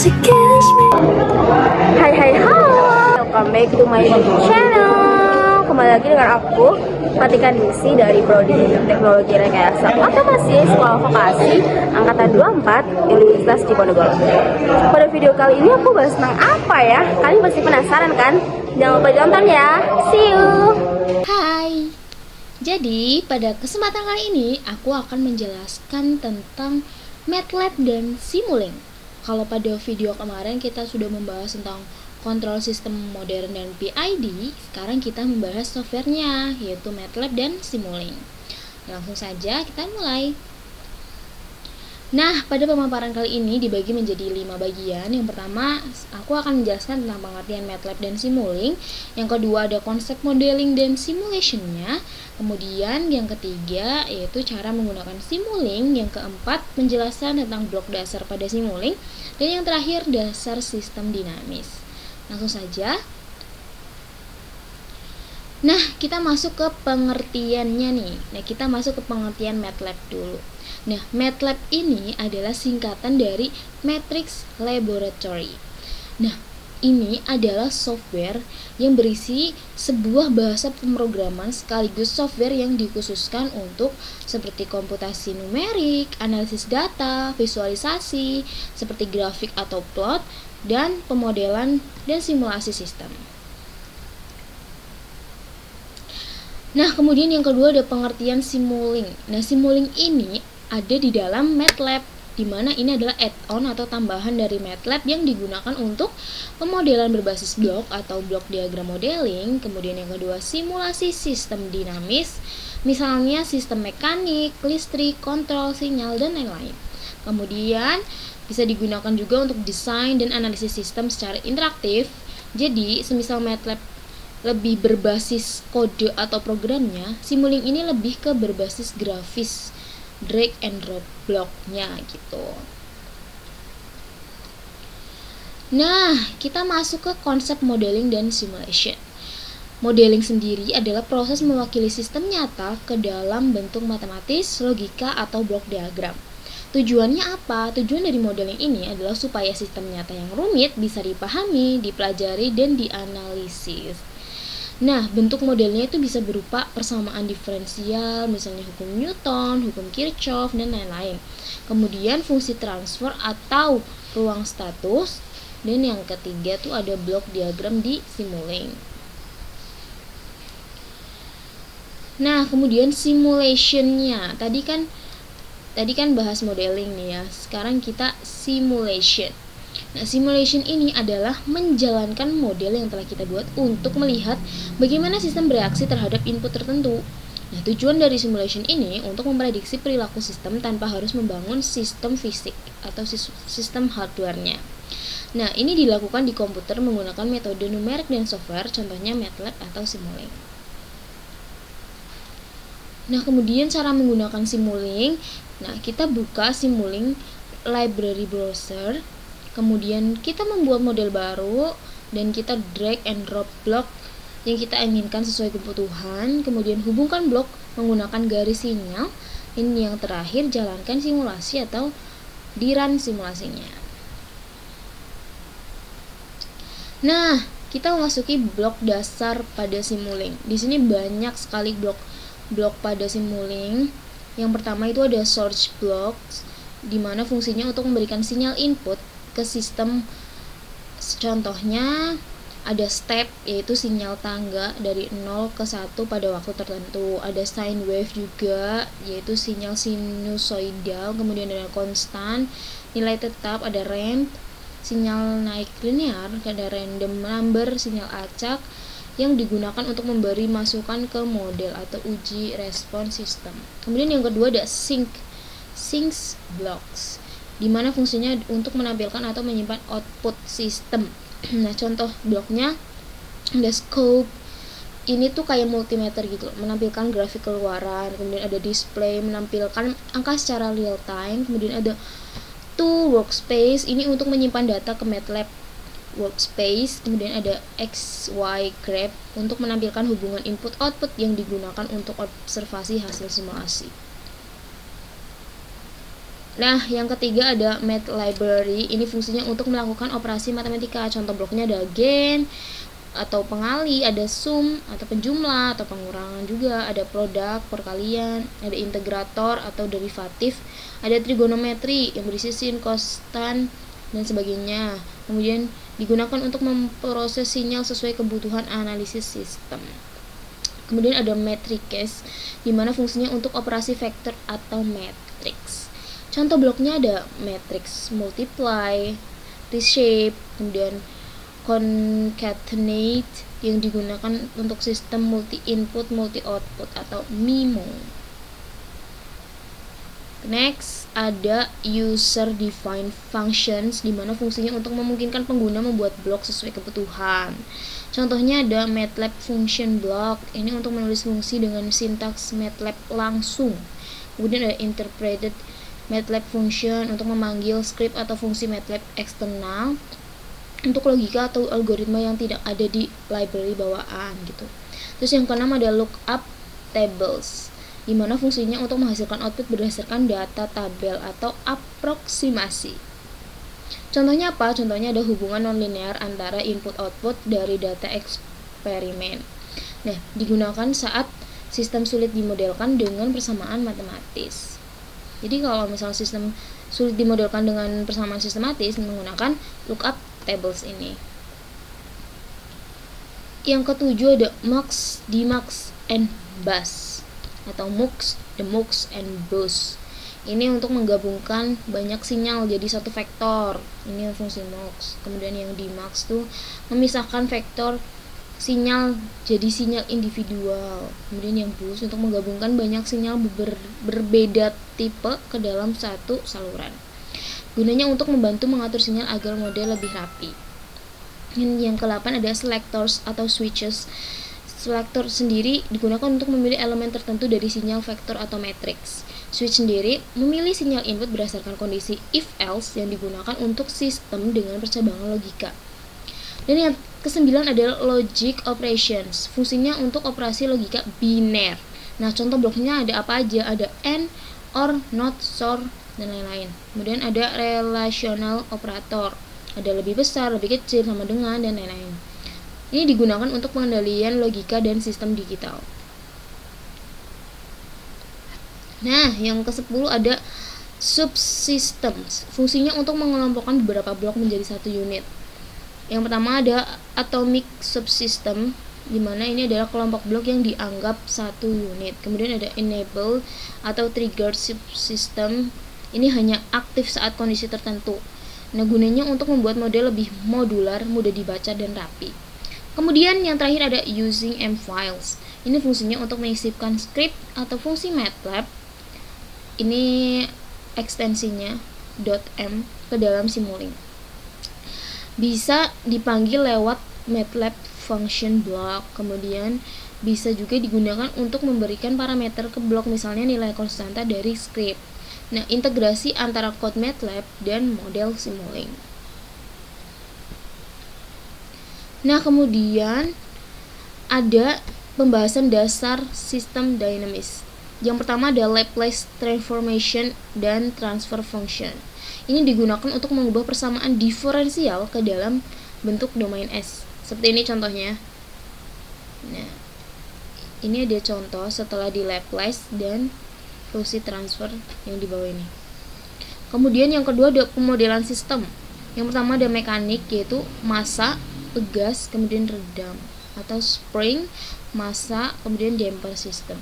to kiss me. Hai hai hai, welcome back to my channel. Kembali lagi dengan aku Fatika Disi dari Prodi Teknologi Rekayasa Otomasi Sekolah Vokasi Angkatan 24 Universitas Diponegoro. Pada video kali ini aku bahas tentang apa ya? Kalian pasti penasaran kan? Jangan lupa ditonton ya. See you. Hai. Jadi pada kesempatan kali ini aku akan menjelaskan tentang MATLAB dan Simulink. Kalau pada video kemarin kita sudah membahas tentang kontrol sistem modern dan PID, sekarang kita membahas softwarenya, yaitu MATLAB dan Simulink. Langsung saja kita mulai. Nah, pada pemaparan kali ini dibagi menjadi 5 bagian. Yang pertama, aku akan menjelaskan tentang pengertian MATLAB dan Simulink. Yang kedua, ada konsep modeling dan simulation-nya. Kemudian yang ketiga, yaitu cara menggunakan Simulink. Yang keempat, penjelasan tentang blok dasar pada Simulink. Dan yang terakhir, dasar sistem dinamis. Langsung saja. Nah, kita masuk ke pengertiannya nih. Nah, kita masuk ke pengertian MATLAB dulu. Nah, MATLAB ini adalah singkatan dari Matrix Laboratory. Nah, ini adalah software yang berisi sebuah bahasa pemrograman sekaligus software yang dikhususkan untuk seperti komputasi numerik, analisis data, visualisasi, seperti grafik atau plot, dan pemodelan dan simulasi sistem. Nah, kemudian yang kedua ada pengertian Simulink. Nah, Simulink ini ada di dalam MATLAB, di mana ini adalah add-on atau tambahan dari MATLAB yang digunakan untuk pemodelan berbasis blok atau blok diagram modeling. Kemudian yang kedua, simulasi sistem dinamis, misalnya sistem mekanik, listrik, kontrol, sinyal, dan lain-lain. Kemudian bisa digunakan juga untuk desain dan analisis sistem secara interaktif. Jadi, semisal MATLAB lebih berbasis kode atau programnya, Simulink ini lebih ke berbasis grafis, drag and drop bloknya gitu. Nah, kita masuk ke konsep modeling dan simulation. Modeling sendiri adalah proses mewakili sistem nyata ke dalam bentuk matematis, logika, atau blok diagram. Tujuannya apa? Tujuan dari modeling ini adalah supaya sistem nyata yang rumit bisa dipahami, dipelajari, dan dianalisis. Nah, bentuk modelnya itu bisa berupa persamaan diferensial, misalnya hukum Newton, hukum Kirchhoff, dan lain-lain. Kemudian fungsi transfer atau ruang status, dan yang ketiga tuh ada blok diagram di Simulink. Nah, kemudian simulation-nya. Tadi kan bahas modeling nih ya. Sekarang kita simulation. Nah, simulation ini adalah menjalankan model yang telah kita buat untuk melihat bagaimana sistem bereaksi terhadap input tertentu. Nah, tujuan dari simulation ini untuk memprediksi perilaku sistem tanpa harus membangun sistem fisik atau sistem hardware-nya. Nah, ini dilakukan di komputer menggunakan metode numerik dan software, contohnya MATLAB atau Simulink. Nah, kemudian cara menggunakan Simulink. Nah, kita buka Simulink Library Browser. Kemudian kita membuat model baru dan kita drag and drop blok yang kita inginkan sesuai kebutuhan. Kemudian hubungkan blok menggunakan garis sinyal. Ini yang terakhir, jalankan simulasi atau di-run simulasinya. Nah, kita memasuki blok dasar pada Simulink. Di sini banyak sekali blok pada Simulink. Yang pertama itu ada source blocks, di mana fungsinya untuk memberikan sinyal input ke sistem. Contohnya ada step, yaitu sinyal tangga dari 0 ke 1 pada waktu tertentu. Ada sine wave juga, yaitu sinyal sinusoidal. Kemudian ada konstan, nilai tetap, ada ramp, sinyal naik linear, ada random number, sinyal acak, yang digunakan untuk memberi masukan ke model atau uji respon sistem. Kemudian yang kedua ada sync blocks, di mana fungsinya untuk menampilkan atau menyimpan output sistem. Nah, contoh bloknya ada scope. Ini tuh kayak multimeter gitu, menampilkan grafik keluaran. Kemudian ada display, menampilkan angka secara real time. Kemudian ada to workspace, ini untuk menyimpan data ke MATLAB workspace. Kemudian ada XY graph untuk menampilkan hubungan input output yang digunakan untuk observasi hasil simulasi. Nah, yang ketiga ada Math Library. Ini fungsinya untuk melakukan operasi matematika. Contoh bloknya ada gen atau pengali, ada sum atau penjumlah atau pengurangan juga, ada produk, perkalian, ada integrator atau derivatif, ada trigonometri yang berisi sin, kostan dan sebagainya. Kemudian digunakan untuk memproses sinyal sesuai kebutuhan analisis sistem. Kemudian ada matrices, di mana fungsinya untuk operasi vektor atau matrix. Contoh bloknya ada matrix multiply, reshape, kemudian concatenate yang digunakan untuk sistem multi input multi output atau MIMO. Next ada user defined functions, di mana fungsinya untuk memungkinkan pengguna membuat blok sesuai kebutuhan. Contohnya ada MATLAB function block, ini untuk menulis fungsi dengan sintaks MATLAB langsung. Kemudian ada interpreted MATLAB function untuk memanggil script atau fungsi MATLAB eksternal untuk logika atau algoritma yang tidak ada di library bawaan gitu. Terus yang keenam ada lookup tables, di mana fungsinya untuk menghasilkan output berdasarkan data tabel atau aproksimasi. Contohnya apa? Contohnya ada hubungan nonlinear antara input output dari data eksperimen. Nah, digunakan saat sistem sulit dimodelkan dengan persamaan matematis. Jadi kalau misalnya sistem sulit dimodelkan dengan persamaan sistematis, menggunakan lookup tables ini. Yang ketujuh ada mux, demux, and bus atau mux, demux, and bus. Ini untuk menggabungkan banyak sinyal jadi satu vektor. Ini fungsi mux. Kemudian yang demux tuh memisahkan vektor sinyal jadi sinyal individual. Kemudian yang bus untuk menggabungkan banyak sinyal berbeda tipe ke dalam satu saluran. Gunanya untuk membantu mengatur sinyal agar model lebih rapi. Yang ke-8 ada selectors atau switches. Selector sendiri digunakan untuk memilih elemen tertentu dari sinyal vektor atau matriks. Switch sendiri memilih sinyal input berdasarkan kondisi if-else yang digunakan untuk sistem dengan percabangan logika. Dan yang ke-9 adalah logic operations. Fungsinya untuk operasi logika biner. Nah, contoh bloknya ada apa aja? Ada AND, OR, NOT, SOR, dan lain-lain. Kemudian ada relational operator, ada lebih besar, lebih kecil, sama dengan, dan lain-lain. Ini digunakan untuk pengendalian logika dan sistem digital. Nah, yang ke-10 ada subsystems. Fungsinya untuk mengelompokkan beberapa blok menjadi satu unit. Yang pertama ada atomic subsystem, di mana ini adalah kelompok blok yang dianggap satu unit. Kemudian ada enable atau trigger subsystem. Ini hanya aktif saat kondisi tertentu. Nah, gunanya untuk membuat model lebih modular, mudah dibaca dan rapi. Kemudian yang terakhir ada using M files. Ini fungsinya untuk menyisipkan script atau fungsi MATLAB. Ini ekstensinya .m ke dalam Simulink. Bisa dipanggil lewat MATLAB function block. Kemudian bisa juga digunakan untuk memberikan parameter ke blok, misalnya nilai konstanta dari script. Nah, integrasi antara code MATLAB dan model Simulink. Nah, kemudian ada pembahasan dasar sistem dinamis. Yang pertama ada Laplace transformation dan transfer function. Ini digunakan untuk mengubah persamaan diferensial ke dalam bentuk domain S. Seperti ini contohnya. Nah, ini ada contoh setelah di Laplace dan fungsi transfer yang di bawah ini. Kemudian yang kedua ada pemodelan sistem. Yang pertama ada mekanik, yaitu massa, pegas, kemudian redam, atau spring, massa, kemudian damper system.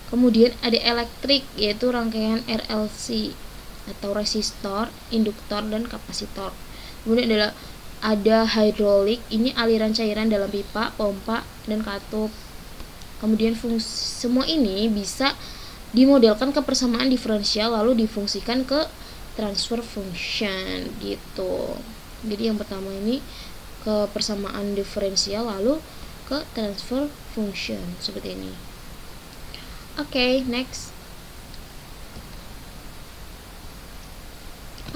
Kemudian ada elektrik, yaitu rangkaian RLC atau resistor, induktor, dan kapasitor. Kemudian ada hidrolik, ini aliran cairan dalam pipa, pompa, dan katup. Kemudian semua ini bisa dimodelkan ke persamaan diferensial lalu difungsikan ke transfer function gitu. Jadi yang pertama ini ke persamaan diferensial lalu ke transfer function seperti ini. Oke, next.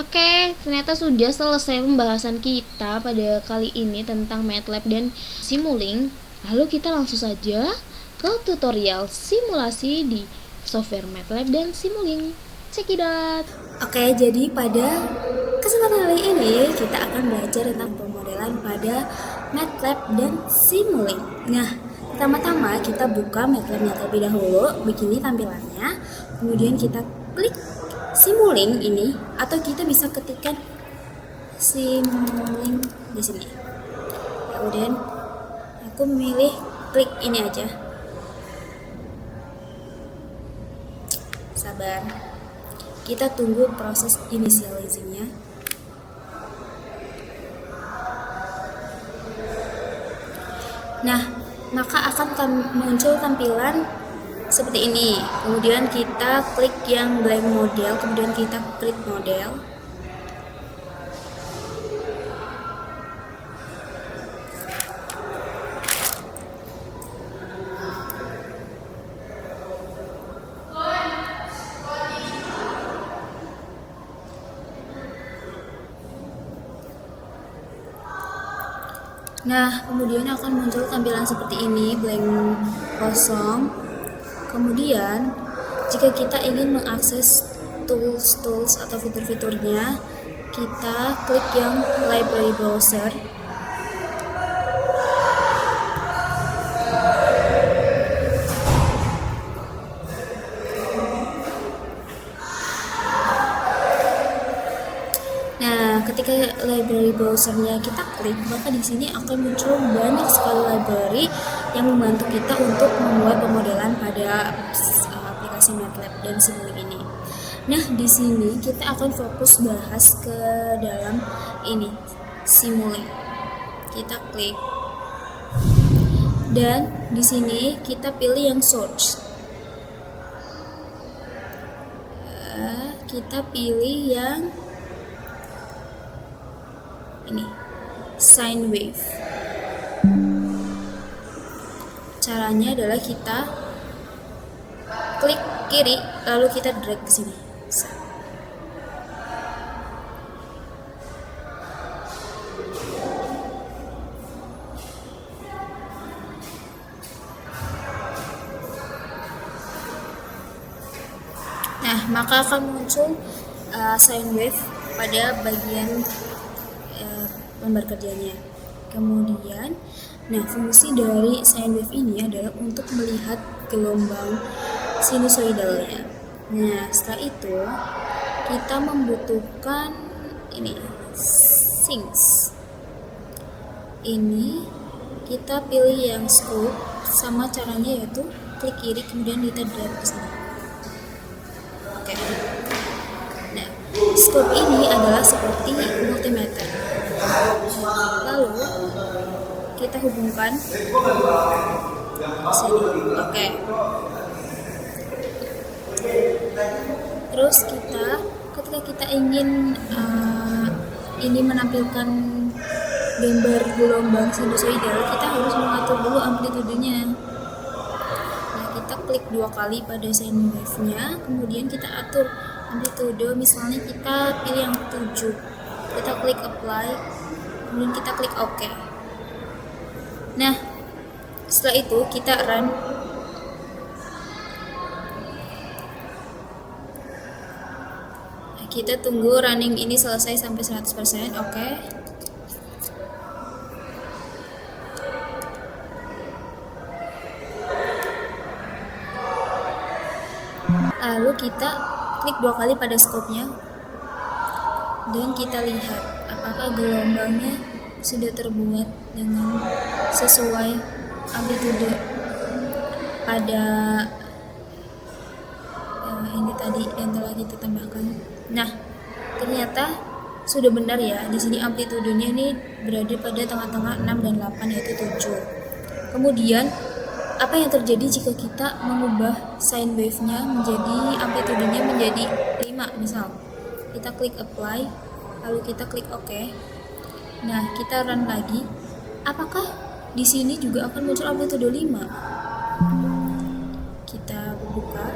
Oke, ternyata sudah selesai pembahasan kita pada kali ini tentang MATLAB dan Simulink. Lalu kita langsung saja ke tutorial simulasi di software MATLAB dan Simulink. Check it out. Oke, jadi pada kesempatan kali ini kita akan belajar tentang pemodelan pada MATLAB dan Simulink. Nah, pertama-tama kita buka MATLAB-nya terlebih dahulu, begini tampilannya. Kemudian kita klik Simulink ini, atau kita bisa ketikkan Simulink di sini. Kemudian aku memilih klik ini aja. Sabar. Kita tunggu proses initializingnya. Nah, maka akan muncul tampilan seperti ini. Kemudian kita klik yang blank model, kemudian kita klik model. Nah, kemudian akan muncul tampilan seperti ini, blank kosong. Kemudian, jika kita ingin mengakses tools atau fitur-fiturnya, kita klik yang library browser. Nah, ketika library browsernya kita klik, maka di sini akan muncul banyak sekali library yang membantu kita untuk membuat pemodelan pada aplikasi MATLAB dan Simulink ini. Nah, di sini kita akan fokus bahas ke dalam ini, Simulink. Kita klik. Dan di sini kita pilih yang search. Kita pilih yang ini, sine wave. Caranya adalah kita klik kiri, lalu kita drag ke sini. Nah, maka akan muncul sine wave pada bagian lembar kerjanya. Kemudian, nah, fungsi dari sine wave ini adalah untuk melihat gelombang sinusoidalnya. Nah, setelah itu kita membutuhkan ini, sinks. Ini kita pilih yang scope, sama caranya yaitu klik kiri kemudian kita drag ke sini. Oke. Nah, scope ini adalah seperti multimeter. Lalu kita hubungkan sini. Oke. Terus ketika kita ingin ini menampilkan gambar gelombang sinusoidal, kita harus mengatur dulu amplitudenya. Nah, kita klik 2 kali pada sine wave-nya, kemudian kita atur amplitude, misalnya kita pilih yang 7. Kita klik apply, kemudian kita klik OK. Nah, setelah itu kita run. Nah, kita tunggu running ini selesai sampai 100%. OK. Lalu kita klik 2 kali pada scope-nya. Dan kita lihat apakah gelombangnya sudah terbuat dengan sesuai amplitude pada ini tadi yang telah kita tambahkan. Nah, ternyata sudah benar ya. Di sini amplitudenya ini berada pada tengah-tengah 6 dan 8, yaitu 7. Kemudian apa yang terjadi jika kita mengubah sine wave-nya menjadi amplitudenya menjadi 5 misal? Kita klik apply, lalu kita klik OK. Nah, kita run lagi. Apakah di sini juga akan muncul amplitude 5? Kita buka.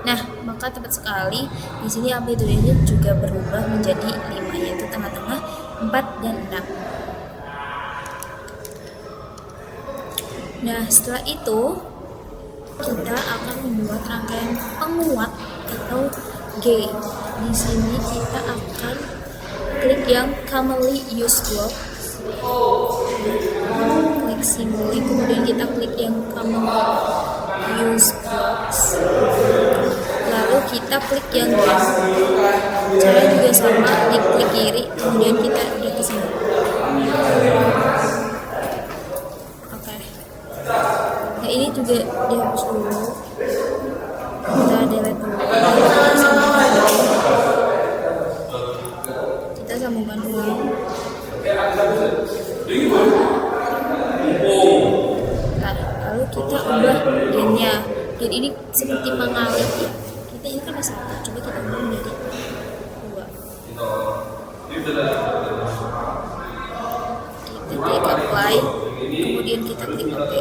Nah, maka tepat sekali di sini amplitudenya juga berubah menjadi 5, yaitu tengah-tengah 4 dan 6. Nah, setelah itu kita akan membuat rangkaian penguat atau G. Di sini kita akan klik yang commonly used blocks, klik Simulink, kemudian kita klik yang commonly used blocks, lalu kita klik yang G. Cara juga sama, klik kiri, kemudian kita udah ke sini. Oke. Nah, ini juga dihapus dulu. Kita delete dulu. Kita sambungkan dulu. Nah, lalu kita ubah gennya. Gen ini seperti pengawet ya. Kita ini kan masih satu, coba kita ubah menjadi 2. Kita klik apply, kemudian kita klik OK.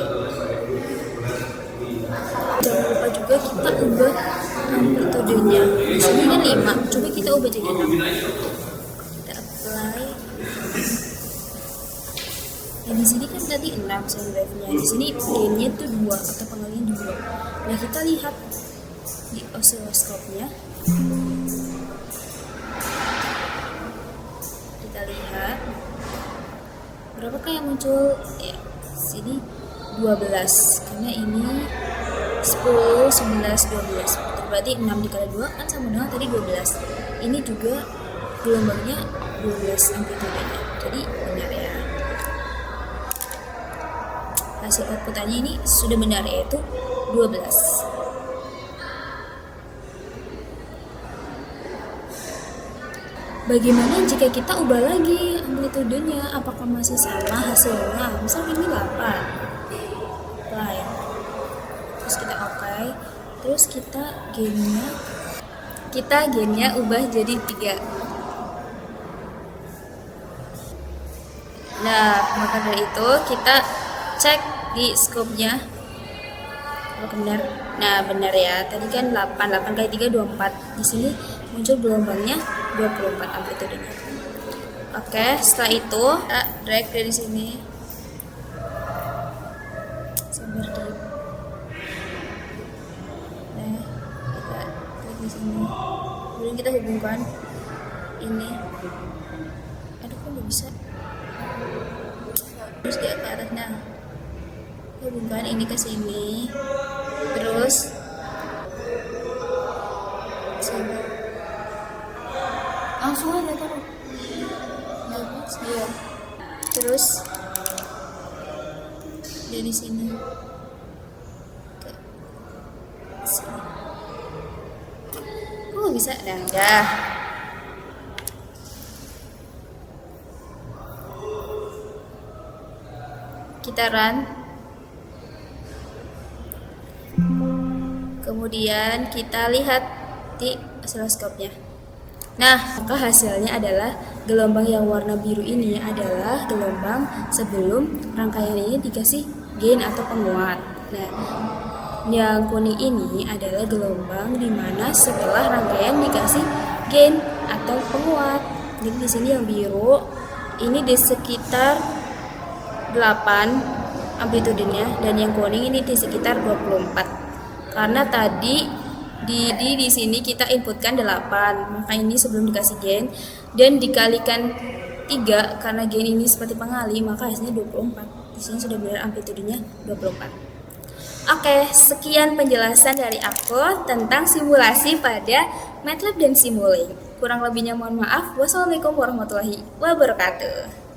Jangan lupa juga kita ubah amplitudenya. Di sini kan 5, coba kita ubah jadi 6. Kita apply. Nah, di sini kan tadi 6 sound wave-nya. Di sini gain-nya tuh 2 atau pengalian 2. Nah, kita lihat di oscilloscope-nya. Kita lihat berapakah yang muncul? Ya, sini 12 karena ini 10, 11, 12. Berarti 6 dikali 2 kan sama dengan tadi 12. Ini juga gelombangnya 12 amplitudenya. Jadi benar ya. Hasil outputannya ini sudah benar, yaitu 12. Bagaimana jika kita ubah lagi amplitudenya? Apakah masih sama hasilnya? Misalnya ini 8. Apply. Terus kita OK. Terus kita gainnya ubah jadi 3. Nah, maka dari itu kita cek di scope-nya. Apakah benar? Nah, benar ya. Tadi kan 8 kali 3 24. Di sini muncul gelombangnya 24 amplitudenya. Oke, setelah itu kita drag dari sini. Sabar dikit. Nah, kita klik di sini. Kemudian kita hubungkan ini. Aduh, kok nggak bisa? Terus dia ke atas. Nah, hubungkan ini ke sini. Terus sini. Langsung aja taruh. Bagus dia. Terus dari sini ke sini. Oh, bisa. Nah, udah. Kita run. Kemudian kita lihat di oscilloscope-nya. Nah, maka hasilnya adalah gelombang yang warna biru ini adalah gelombang sebelum rangkaian ini dikasih gain atau penguat. Nah, yang kuning ini adalah gelombang di mana setelah rangkaian dikasih gain atau penguat. Jadi di sini yang biru ini di sekitar 8 amplitudenya dan yang kuning ini di sekitar 24. Karena tadi di sini kita inputkan 8, maka ini sebelum dikasih gain dan dikalikan 3 karena gain ini seperti pengali, maka hasilnya 24. Di sini sudah benar amplitudenya 24. Oke, sekian penjelasan dari aku tentang simulasi pada MATLAB dan Simulink. Kurang lebihnya mohon maaf. Wassalamualaikum warahmatullahi wabarakatuh.